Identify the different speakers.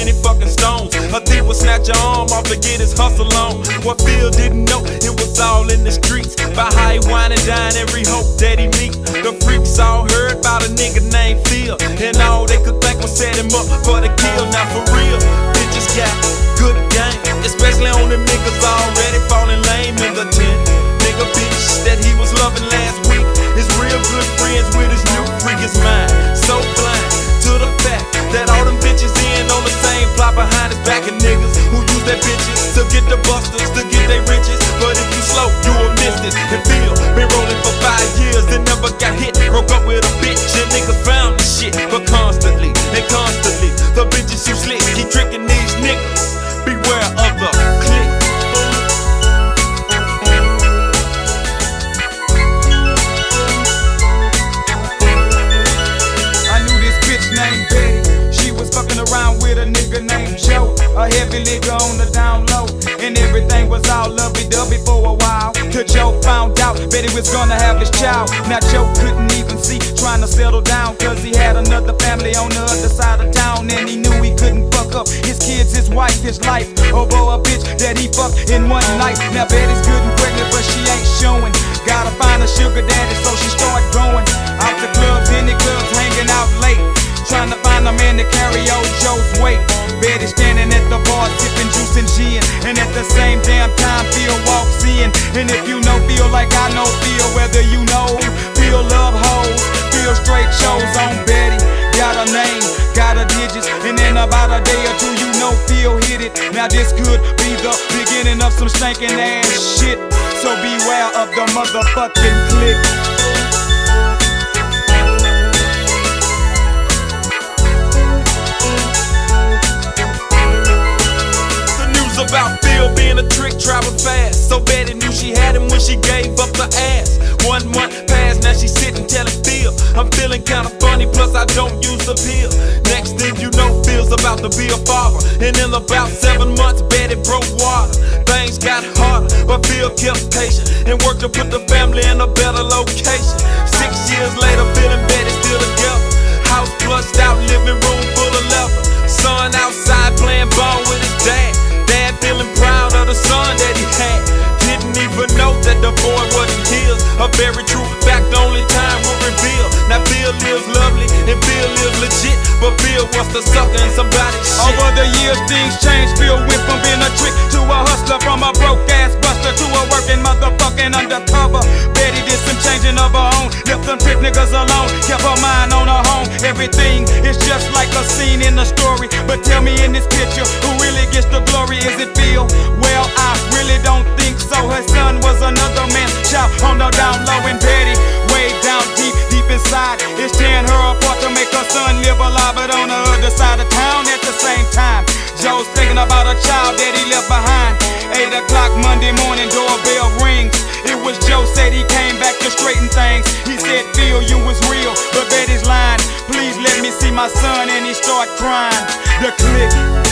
Speaker 1: many fucking stones. A thief would snatch your arm off to get his hustle on. What Phil didn't know, it was all in the streets. By how he wine and dine every hope that he meet. The freaks all heard about a nigga named Phil, and all they could think was set him up for the kill. Now for real, bitches got good game, especially on them niggas already falling lame in the tent. Nigga bitch that he was loving last week is real good friends with his new freakish mind. So blind to the fact that all them bitches in on the same plot behind his back, and niggas who use their bitches to get the busters, to get their riches. But if you slow, you will miss this. And Phil been rolling for 5 years and never got hit. Broke up with a bitch and niggas found the shit. But constantly and constantly, the bitches who slick keep tricking these niggas. Beware of the clique.
Speaker 2: I knew this bitch named Betty. She was fucking around with a nigga named Joe, a heavy nigga on the down low, and everything was all lovey-dovey for a while, till Joe found out Betty was gonna have his child. Now Joe couldn't even see, trying to settle down, cause he had another family on the other side of town, and he knew he couldn't fuck up his kids, his wife, his life over a bitch that he fucked in one night. Now Betty's good and pregnant, but she ain't showing. Gotta find a sugar daddy, so she started going out to clubs, in the clubs, hanging out late, trying to find a man to carry old Joe's weight. Betty standing at the bar sipping juice and gin, and at the same damn time Phil walks in. And if you know Phil like I know Phil, whether you know Phil love hoes, Phil straight shows on Betty. Got a name, got her digits, and in about a day or two you know Phil hit it. Now this could be the beginning of some stinking ass shit, so beware of the motherfucking clique.
Speaker 1: About Phil being a trick, travel fast. So Betty knew she had him when she gave up the ass. 1 month passed, now she's sitting telling Phil, I'm feeling kinda funny, plus I don't use the pill. Next thing you know, Phil's about to be a father, and in about 7 months, Betty broke water. Things got harder, but Phil kept patient and worked to put the family in a better location. 6 years later, Phil and Betty still together. House flushed out, living room full of leather. Son outside playing ball with his dad. Dad feeling proud of the son that he had. Didn't even know that the boy wasn't his. A very true fact, only time will reveal. Now Phil lives lovely and Phil lives legit, but Phil wants to sucker in somebody's shit.
Speaker 2: Over the years things changed. Phil went from being a trick to a hustler, from a broke ass buster to a working motherfucking undercover. Betty did some changing of her own, left them trick niggas alone, kept her mind on her home. Everything is just like a scene in a story, but tell me in this picture, who really gets the glory? Is it Phil? Well, I really don't think so. Her son was another man's child on the down low, and Betty, way down deep, deep inside, is tearing her apart to make her son live alive. But on the other side of town at the same time, Joe's thinking about a child that he left behind. 8 o'clock Monday morning, doorbell rings. It was Joe, said he came back to straighten things. He said, Phil, you was real, but Betty's lying. Please let me see my son, and he started crying. The clique.